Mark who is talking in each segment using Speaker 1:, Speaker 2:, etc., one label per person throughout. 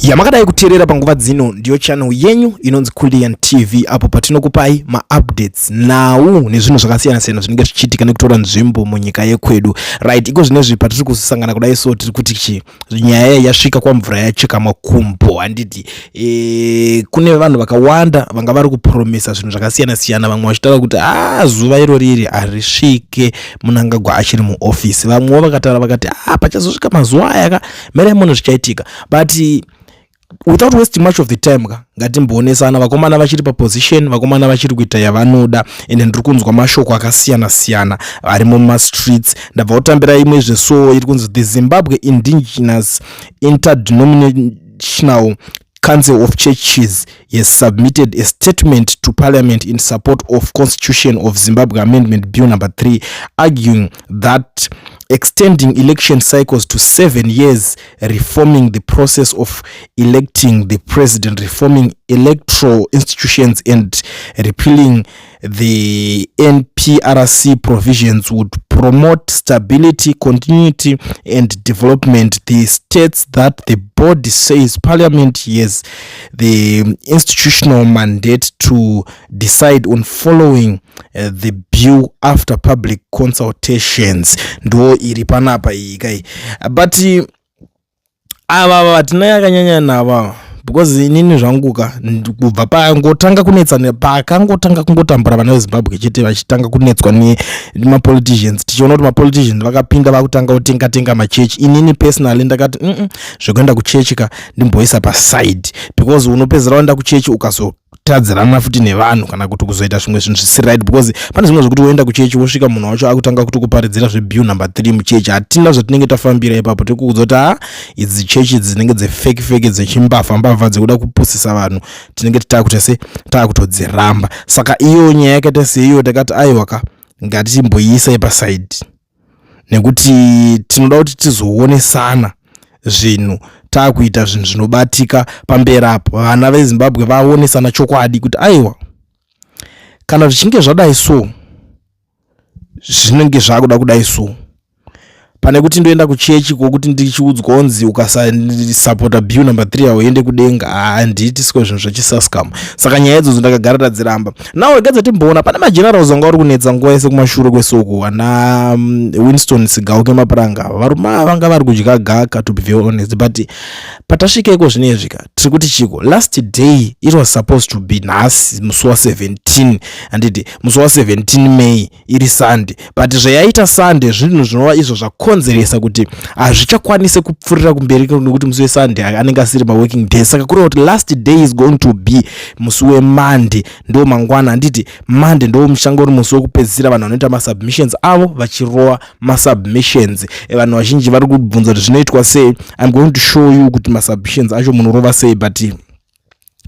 Speaker 1: Yamakadai kuterera panguva dzino ndiyo channel yenyu inonzi Kulian TV apo patinokupai ma-updates nawu nezvinhu zvakasiyana siyana zvinenge zvichiitika nekutora nzvimbo munyika yekwedu. Right, iko zvinezvi patiri kusangana kudai so tiri kuti nyaya yasvika kwa mvura yacheka makumbo handiti. Kune vanhu vakawanda vanga vari kupromisa zvinhu zvakasiyana siyana, vamwe vachitaura kuti zuva iro riri harisvike Mnangagwa achiri muoffice, vamwe vakataura vakati pachazosvika mazuva aya mere munhu zvichaitika. But without wasting much of the time ngatimbonesana vakomana vachiri paposition, vakomana vachiri kuita yavanoda, ende ndiri kunzwa mashoko akasiyana siyana ari muma streets. Ndabva kutambira imwe zveso iri kunzi the Zimbabwe Indigenous Interdenominational Council of Churches has submitted a statement to Parliament in support of Constitution of Zimbabwe Amendment Bill number 3, arguing that extending election cycles to 7 years, reforming the process of electing the president, reforming electoral institutions, and repealing the NPRC provisions would promote stability, continuity, and development. The states that the body says Parliament has the institutional mandate to decide on following the bill after public consultations. Ndo iri panapa ikai. But ava tinayakanyanya nava because inini zvanguka kubva pangotanga kunetsana pakangotanga kungotambura vana veZimbabwe chete vachitanga kunetswa nemapoliticians, tichiona kuti mapoliticians vakapinda vakutanga kutenga machechi. Inini personally ndakati zvekuenda kuchechi ndimboisa paside, because unopedzera waenda kuchechi ukazotadzirana futi nevanhu kana kuti kuzoita zvimwe zvinhu zvisiri right, because pane zvimwe zvokuti woenda kuchechi wosvika munhu wacho akutanga kuti kuparidzira zvebill number 3 muchechi. Hatina zvatinenge tafambira ipapo, tikukudzota idzi chechi dzinenge dzefake dzechimbavha dzekuda kupusisa vanhu tinenge taakutodziramba. Saka iyo nyaya yakaita seiyo takati aiwa ngatimboiisa paside, nekuti tinoda kuti tizoonesana zvinhu taakuita zvinhu zvinobatika pamberi apo, vana veZimbabwe vaonesana chokwadi kuti aiwa kana zvichinge zvadai so zvinenge zvakuda kudai so, pane kuti ndoenda kuchechi kokuti ndichiudzwa onzi ukasasapota bill number 3 auende kudenga, handiti siko zvinhu zvachisaskama. Saka nyaya idzodzo ndakagara tadziramba. Nawo gadza timboona pane magenerals anga vari kunetsa nguva yese kumashure kwesoko, ana Winston Sigauke Mapranga varuma vanga vari kudya gaka, to be very honest. But patasvika iko zvinezvika tiri kuti chiko last day it was supposed to be nhasi musi wa 17 handiti musi wa 17 May iri Sunday, but zvayaita Sunday zvinhu zvinova izvo zvakonzeresa kuti hazvichakwanise kupfurira kumberi nekuti musi weSunday anenge asiri working day. Saka kureva kuti last day is going to be musi weMonday, ndo mangwana handiti Monday ndo mushango uri musi wekupedzisira vanhu vanoita masubmissions avo vachirowa masubmissions. Vanhu vazhinji vari kubvunza kuti zvinoitwa sei. I'm going to show you kuti masubmissions acho munorova sei, but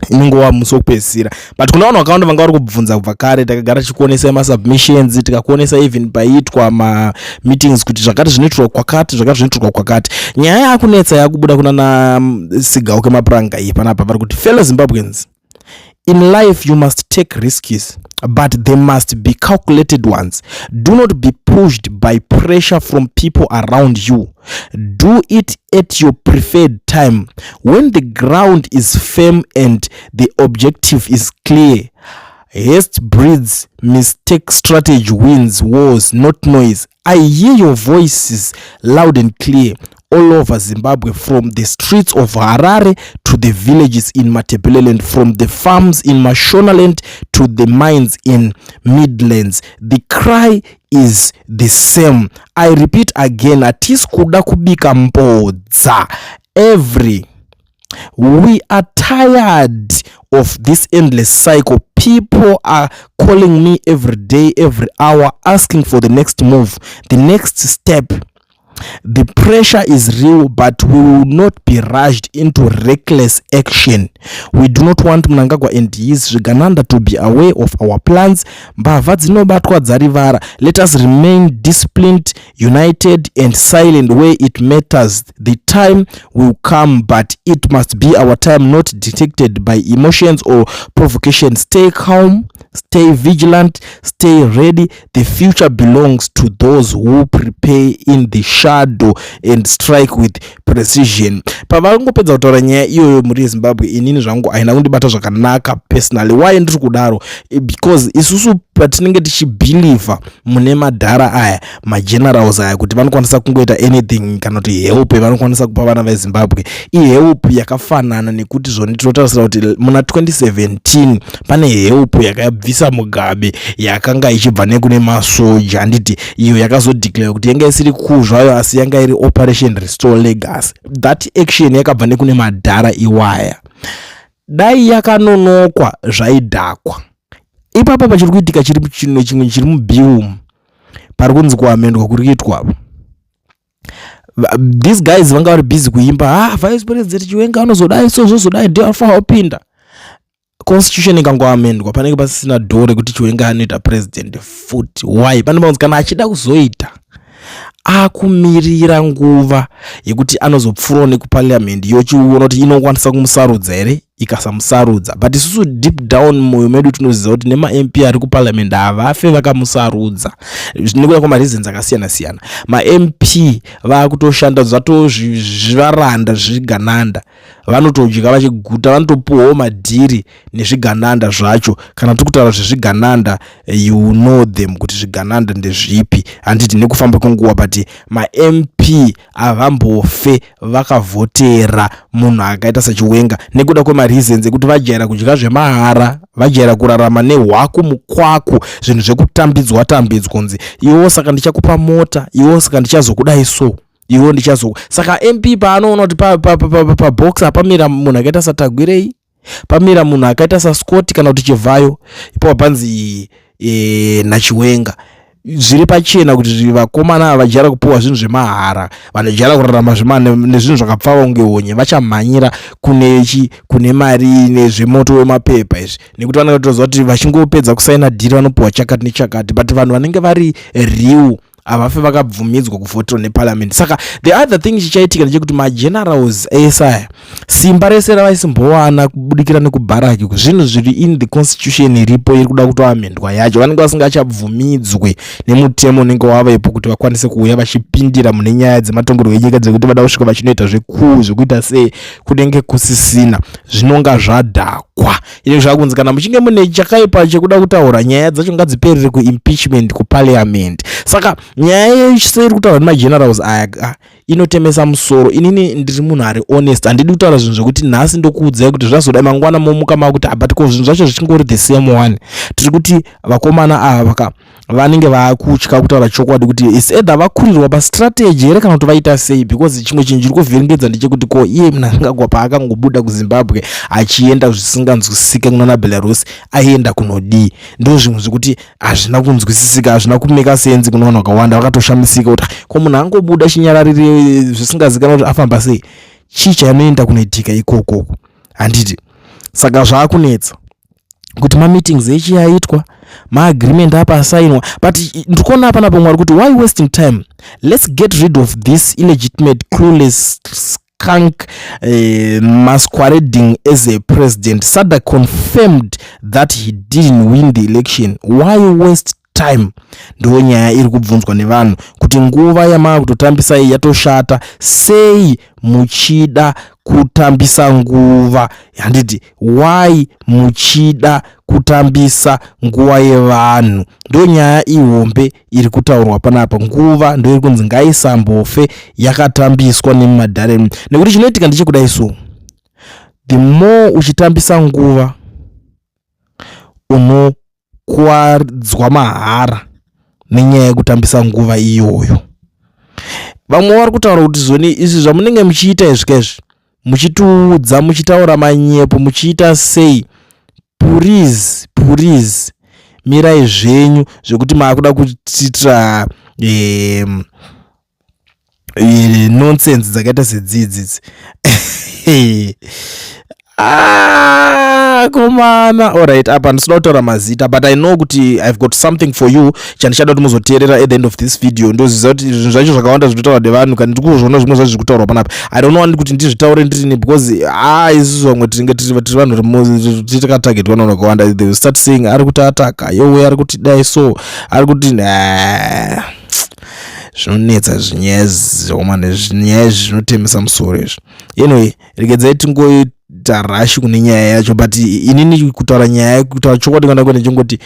Speaker 1: inongova musi wekupedzisira. But kuna vanhu vakawanda vanga vari kubvunza kubva kare, takagara tichikuonesa masubmissions, tikakuonesa even paitwa meetings kuti zvakati zvinoitirwa kwakati, zvakati zvinoitirwa kwakati. Nyaya yakunetsa yakubuda kuna Sigauke Mapranga iyi panapa vari kuti fellow Zimbabweans, in life you must take risks, but they must be calculated ones. Do not be pushed by pressure from people around you. Do it at your preferred time, when the ground is firm and the objective is clear. Haste breeds mistake, strategy wins wars, not noise. I hear your voices loud and clear all over Zimbabwe, from the streets of Harare to the villages in Matabeleland, from the farms in Mashonaland to the mines in Midlands. The cry is the same. I repeat again, atis kuda kubika mbodza. We are tired of this endless cycle. People are calling me every day, every hour, asking for the next move, the next step. The pressure is real, but we will not be rushed into reckless action. We do not want Mnangagwa and his Zvigananda to be aware of our plans. Mbavha dzinobatwa dzarivara. Let us remain disciplined, united, and silent where it matters. The time will come, but it must be our time, not dictated by emotions or provocation. Stay calm, stay vigilant, stay ready. The future belongs to those who prepare in the shadow and strike with precision. Pavangopedza kutaura nyaya iyoyo muri Zimbabwe, inini zvangu haina kundibata zvakanaka personally. Why ndiri kudaro? Because isusu patinenge tichibhiliva mune madhara aya, magenerals aya, kuti vanokwanisa kungoita anything kana kuti help vanokwanisa kupa vana veZimbabwe, help yakafanana nekuti zvoni tinotarisira kuti muna 2017 pane help yakabvisa Mugabe yakanga ichibva nekune masoja, handiti iyo yakazodeclare kuti yanga isiri kuzvayo asi yanga iri Operation Restore Legacy. That action yakabva nekune madhara iwaya. Dai yakanonokwa zvaidhakwa. Ipapa pachiri kuitika chimwe chiri muBIUM pari kunzi kuamendwa kuri kuitwa. These guys vanga vari busy kuimba, vice president Chiwenga anozodai sozodai ndio afa opinda. Constitution ikangoamendwa panenge pasina dore kuti Chiwenga anoita president futi. Why? Pane vanhu kana achida kuzoita akumirira nguva yekuti anozopfura nekuparliament yochiona kuti inokwanisa kumusarudza here, ikasamusarudza. But isusu deep down mwoyo medu tinoziva kuti nema MP ari kuparliament havafe vakamusarudza nekuda kwamareasons akasiyana siyana. Ma MP vakutoshanda zvatozvivaranda zvigananda, vanotodya vachiguta, vanotopuwawo madhiri nezvigananda zvacho. Kana tikutaura zvezvigananda, you know them kuti zvigananda ndezvipi, handiti nekufamba kwenguva. But ma MP avambofe vakavhotera munhu akaita saChiwenga nekuda kwemareasons ekuti vajaira kudya zvemahara, vajaira kurarama nehwaku mukwaku, zvinhu zvekutambidzwa kunzi iwo saka ndichakupa mota, iwo saka ndichazokudai so, iwo saka MP paanoona kuti pabox apamira munhu akaita saTagwirei, pamira munhu akaita saScott kana kuti Chivhayo, ipo panzi naChiwenga. Zviri pachena kuti vakomana vajara kupuwa zvinhu zvemahara, vanojara kurarama nezvinhu zvakapfava kunge honye, vachamhanyira kune mari nezvemoto wemapepa izvi, nekuti vanenge toziva kuti vachingopedza kusaina dhiri vanopuwa chakati nechakati. But vanhu vanenge vari real avafe vakabvumidzwa kuvhotera neparliament. Saka the other thing chichaitika ndechekuti magenerals esaya simba rese ravaisimbowana kubudikira nekubharaki, zvinhu zviri in the constitution iripo iri kuda kutoamendwa yacho, vanenge vasingachabvumidzwe nemutemo unenge wavapo kuti vakwanise kuuya vachipindira mune nyaya dzematongerwo enyika dzekuti vada kusvika vachinoita zvekuu zvekuita sei kunenge kusisina. Zvinonga zvadhakwa. Izvi zvakunzi kana muchinge mune chakaipa chekuda kutaura, nyaya dzacho ngadziperere kuimpeachment kuparliament. Saka nyaya yese iri kutaura nemagenerals aya inotemesa musoro. Inini ndiri munhu ari honest, handidi kutaura zvinhu zvekuti nhasi ndokuudzai kuti zvazoda mangwana momuka makuti but ko zvinhu zvacho zvichingori the same one. Tiri kuti vakomana ava vanenge vakutya kutaura chokwadi kuti is either vakurirwa pastrategy here kana kuti vaita sei, because chimwe chinhu chiri kuvhiringedza ndechekuti ko iye mnangagwa paakangobuda kuZimbabwe achienda zvisinganzwisika kunana Belarus aienda kunodii, ndo zvinhu zvekuti hazvina kunzwisisika, hazvina kumeka sense kuna vanhu vakawanda. Vakatoshamisika kuti ko munhu angobuda chinyararire zvisingazikanwa kuti afamba sei, chii chaanoenda kunoitika ikoko, handiti. Saka zvaakunetsa kuti ma-meetings echi yaitwa, ma-agreement apasainwa. But ndikuona hapana pomwe kuti why wasting time, let's get rid of this illegitimate clueless skunk masquerading as a president. Sada confirmed that he didn't win the election. Why waste time? Ndo nyaya iri kubvunzwa nevanhu kuti nguva yamava kutotambisa iyi yatoshata, sei muchida kutambisa nguva, handiti why muchida kutambisa nguva yevanhu. Ndo nyaya ihombe iri kutaurwa panapa. Nguva ndo iri kunzi ngaisambofe yakatambiswa nemumadhare, nekuti chinoitika ndechekudai so, the more uchitambisa nguva unokuwadzwa mahara nenyaya yekutambisa nguva iyoyo. Vamwe vari kutaura kuti zvoni izvi zvamunenge muchiita izvi muchitiudza, muchitaura manyepo, muchiita sei, please mirai zvenyu zvekuti maakuda kutiitira nonsense dzakaita sedzidzi. komana. Alright, apa ndisina kutaura mazita, but I know kuti I've got something for you chandichada kuti muzoteerera at the end of this video. Ndoziva kuti zvinhu zvacho zvakawanda zvinotaurwa nevanhu kana ndiri kuzviona zvimwe zvacho zviri kutaurwa panapa. I don't know kuti ndizvitaure ndirini because isusu vamwe tinenge tiri vanhu tikatagetwa navanhu vakawanda. They will start saying ari kuti ataka yowe, ari kuti dai so, ari kuti zvinonetsa zvinyezi omane, zvinyaya zvinotemesa musoro izvi. Anyway, regedzai tingoita rashi kune nyaya yacho, but inini kutaura nyaya, kutaura chokwadi kana kwene chingoti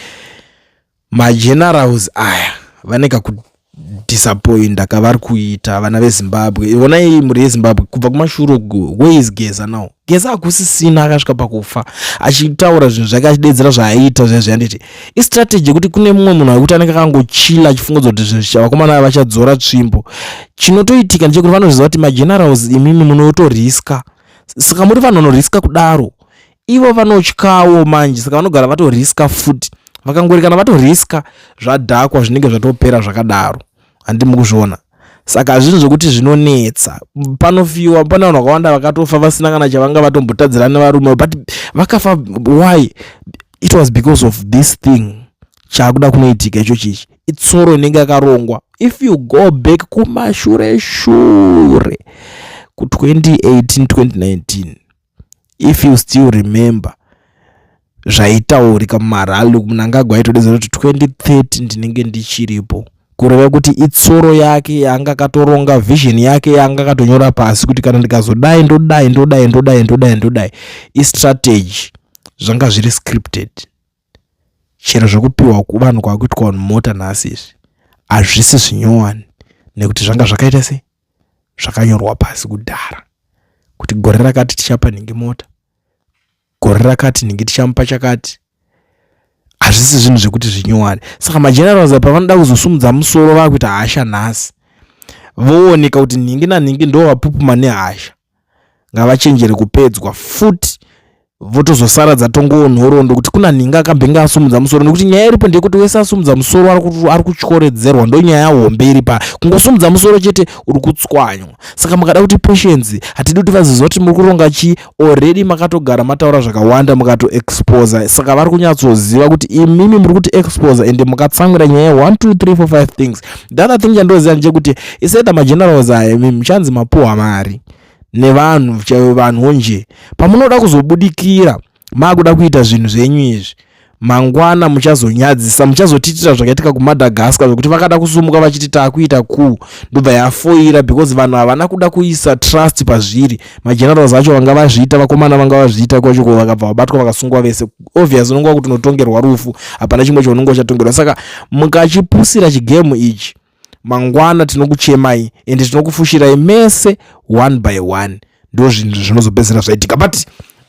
Speaker 1: magenerals aya vaneka kudisappointa kavari kuita vana veZimbabwe. Onai mhuri yeZimbabwe kubva kumashure uku, where is Geza now? Geza hakusisina, akasvika pakufa achitaura zvinhu zvake achidedzera zvaaita zvezvi. Handiti istrategy yekuti kune mumwe munhu akuti anenge akangochila achifunga kuti zvinhu vakomana vachadzora tsvimbo. Chinotoitika ndechekuti vanozviziva kuti magenerals imimi munotoriska, saka muri vanhu vanoriska kudaro, ivo vanotyawo manje, saka vanogara vatoriska futi. Vakangori kana vatoriska zvadhakwa zvinenge zvatopera zvakadaro, handi mukuzviona. Saka zvinhu zvokuti zvinonetsa, panofiwa, pana vanhu vakawanda vakatofa vasina kana chavanga vatombotadzirana varume, but vakafa. Why? It was because of this thing chakuda kunoitika icho chichi. Itsoro inenge yakarongwa. If you go back kumashure ku 2018 2019, if you still remember, zvaitaurika mumarali Mnangagwa aitodedzera kuti 2030 ndinenge ndichiripo, kureva kuti itsoro yake yanga akatoronga, vision yake yanga akatonyora pasi kuti kana ndikazodai ndodai istrategy zvanga zviri scripted. Chero zvokupiwa kuvanhu kwakuitwa mota nhasi izvi hazvisi zvinyowani, nekuti zvanga zvakaita sei, zvakanyorwa pasi kudhara kuti gore rakati tichapa nhingi mota, gore rakati nhingi tichamupa chakati. Hazvisi zvinhu zvekuti zvinyowani. Saka magenerals pavanoda kuzosumudza musoro vakuita hasha nhasi, vooneka kuti nhingi nanhingi ndo vapupuma nehasha, ngavachenjere kupedzwa futi, votozosaradza tongo nhoroondo kuti kuna nhingi akabhenga asumudza musoro. Nekuti nyaya iripo ndeyekuti wese asumudza musoro ari kutyoredzerwa, ndo nyaya hombe iri pa. Kungosumudza musoro chete uri kutswanywa. Saka makada kuti patience, hatidi kuti vaziziva kuti muri kuronga chi, already makatogara mataura zvakawanda mukato expose. Saka vari kunyatsoziva kuti imimi muri kuti expose ende mukatsamwira nyaya 1 2 3 4 5 things. The other thing chandoziva ndechekuti isaida magenerals aya michanzi mapuhwa mari nevanhu vanhonje. Pamunoda kuzobudikira makuda kuita zvinhu zvenyu izvi, mangwana muchazonyadzisa, muchazotitira zvakaitika kuMadagascar zvokuti vakada kusumuka vachiti takuita ndobva yafoira, because vanhu havana kuda kuisa trust pazviri. Magenerals acho vanga vazviita, vakomana vanga vazviita kwacho, vakabva vabatwa vakasungwa vese. Obvious unonga kuti unotongerwa rufu, hapana chimwe chaunonga uchatongerwa. Saka mukachipusira chigemu ichi, mangwana tinokuchemai ende tinokufushirai mese one by one. Ndo zvinhu zvinozopedzera zvaitika. But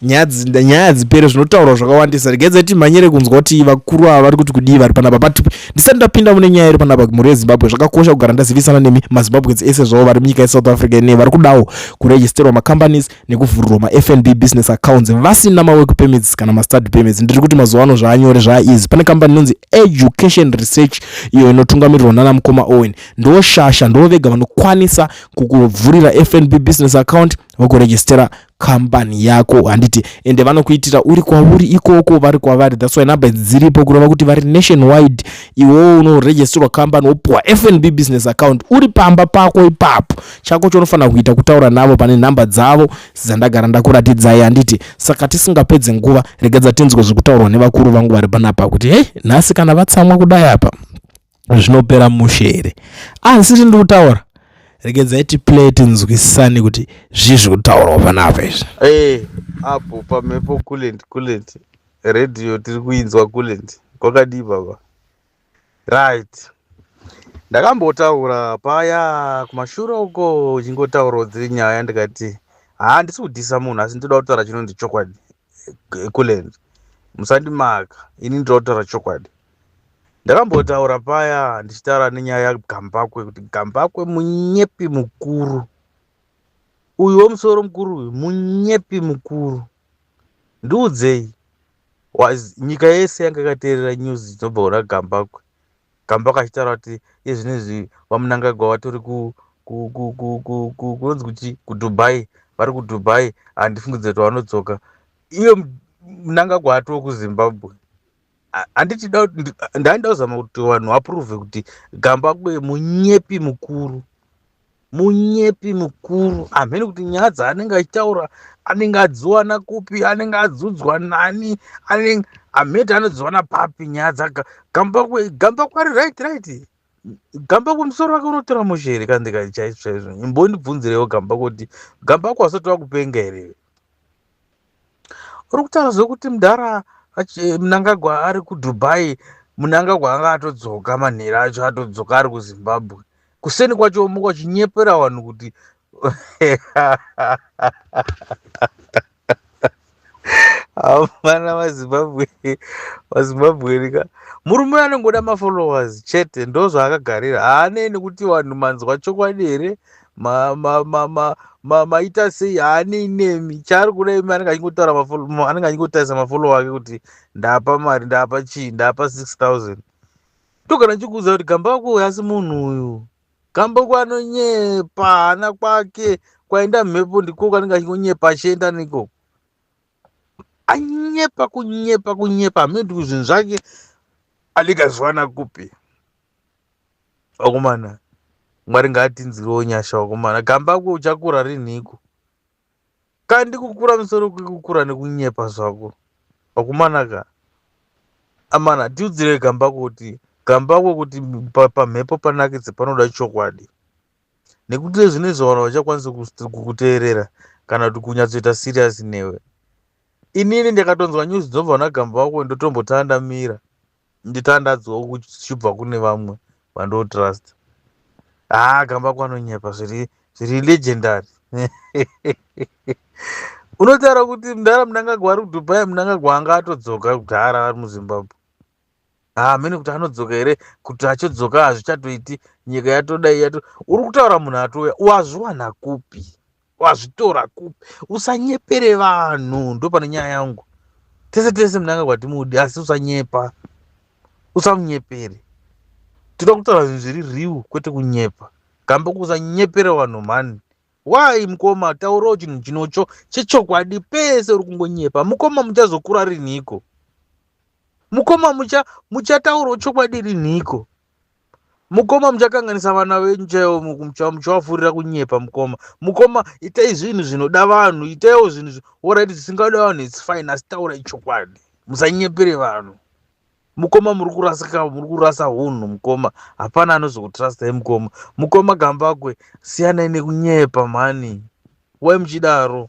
Speaker 1: nyaya dzipere zvinotaurwa zvakawandisa. Regedzai timhanyire kunzwa kuti vakuru ava vari kuti kudii vari panapa. But ndisati ndapinda mune nyaya iri panapa mhuri yeZimbabwe, zvakakosha kugara ndazivisana nemi maZimbabweans ese zvavo vari munyika yeSouth Africa ine vari kudawo kuregisterwa macompanies nekuvhurirwa maFNB business accounts vasina mawork permits kana mastudy permits. Ndiri kuti mazuva ano zvaanyore zvaaeasy. Pane kambani inonzi Education Research iyo inotungamirirwa nana Mukoma Owen. Ndo shasha, ndo vega vanokwanisa kukuvhurira FNB business account vokuregistera kambani yako. Handiti ende vanokuitira uri kwauri ikoko vari kwavari. That's why namba dziripo kureva kuti vari nationwide. Iwo unoregisterwa kambani wopuwa FNB business account uri pamba pako ipapo. Chako chaunofanira kuita kutaura navo pane namba dzavo dzandagara ndakuratidzai. Handiti saka tisingapedze nguva, regedza tinzwe zvekutaurwa nevakuru vangu vari panapa kuti hey, nhasi kana vatsamwa kudai apa zvinopera mushere. Asi ndiri kutaura, regedzai tiplay tinzwisisane kuti zvizvi kutaurwa panapa izvi.
Speaker 2: Apo pamhepo Kulent radio tiri kuinzwa Kulent, kwakadii baba? Right, ndakambotaura paya kumashure uko uchingotaurawo dziri nyaya ndikati handisi kudhisa munhu asi ndoda kutaura chinonzi chokwadi. Kulent musandimaka, ini ndoda kutaura chokwadi. Ndakambotaura paya ndichitaura nenyaya yaGambakwe kuti Gambakwe munyepi mukuru. Uyu womusoro mukuru uyu munyepi mukuru. Ndiudzei, nyika yese yanga yakateerera news dzinobva kuna Gambakwe. Gambakwe achitaura kuti izvinezvi vaMnangagwa vatori kunonzi kuti kuDubai, vari kuDubai, handifungidze kuti vanodzoka. iyo Mnangagwa ati wekuZimbabwe. Handiti ndaida kuzama kuti vanhu vapruvhe kuti Gambagwe munyepi mukuru, munyepi mukuru. Hamene kuti nyaya dzaanenge achitaura anenge adziwana kupi, anenge adzudzwa nani, hameti anodziwana papi nyaya dzaka Gambagwe ari right. Gambagwe musoro wake unotora mushere kandi chaizvo. Imbondibvunzirewo Gambagwe kuti Gambagwe asati wakupenga here? Uri kutaura zvokuti Mudhara Mnangagwa ari kuDubai, Mnangagwa anga atodzoka manhero acho atodzoka ari kuZimbabwe. Kuseni kwacho muko achinyepera vanhu kuti hamana vaZimbabwe rika. Murume anongoda mafollowers chete, ndo zvaakagarira. Haanei kuti vanhu manzwa chokwadi here, maita sei, haanei nemi. Chaari kuda imi anenge achingotarisa mafollow ake kuti ndapa mari, ndapa chii, ndapa 6,000. Togara chikuudza kuti Gambagwe asi munhu uyu. Gambagwe anonyepa, ana kwake kwaenda mhepo ndiko kanenge achingonyepa achienda niko. Anyepa kunyepa, hamene kuti zvinhu zvake andikazwana kupi. Wakomana, Mwari ngaatinzirewo nyasha wakomana. Gambagwe uchakura rinhiko? Kandi kukura musoro kwekukura nekunyepa zvako. Wakomana ka. Amana, tiudzire Gambagwe kuti pamhepo panakidze panoda chokwadi. Nekuti zvinezvi vanhu vachakwanisa kukuteerera kana kuti kunyatsoita serious newe. Inini ndakatonzwa news dzinobva kuna Gambagwe ndotombotanga ndamira. Nditandadzwawo kuchibva kune vamwe vandotrust. Gambagwe anonyepa zviri legendary. Unotaura kuti Mudhara Mnangagwa ari kuDubai, Mnangagwa anga atodzoka kudhara ari muZimbabwe. Hamene kuti anodzoka here, kuti achidzoka hazvichatoiti, nyika yatodai. Uri kutaura munhu atoya, wazviwana kupi? Wazvitora kupi? Usanyepere vanhu, ndo pane nyaya yangu. Tese Mnangagwa timudi, asi usanyepa, usamunyepere. Tinoda kutaura zvinhu zviri riu, kwete kunyepa. Gambagwe usanyepere vanhu mani. Wai mukoma, taurawo chinhu chinocho chechokwadi, pese uri kungonyepa. Mukoma muchazokura rinhiko? Mukoma muchataurawo chokwadi rinhiko? Mukoma muchakanganisa vana venyu chaivo, muchavafurira kunyepa. Mukoma itai zvinhu zvinoda vanhu, itaiwo zvinhu alright zvisingada vanhu, it's fine, asi taurai chokwadi, musanyepere vanhu. Mukoma muri kurasa hunhu. Mukoma hapana anozokutrustai. Mukoma Gambagwe, siyanai nekunyepa mani. Wai muchidaro.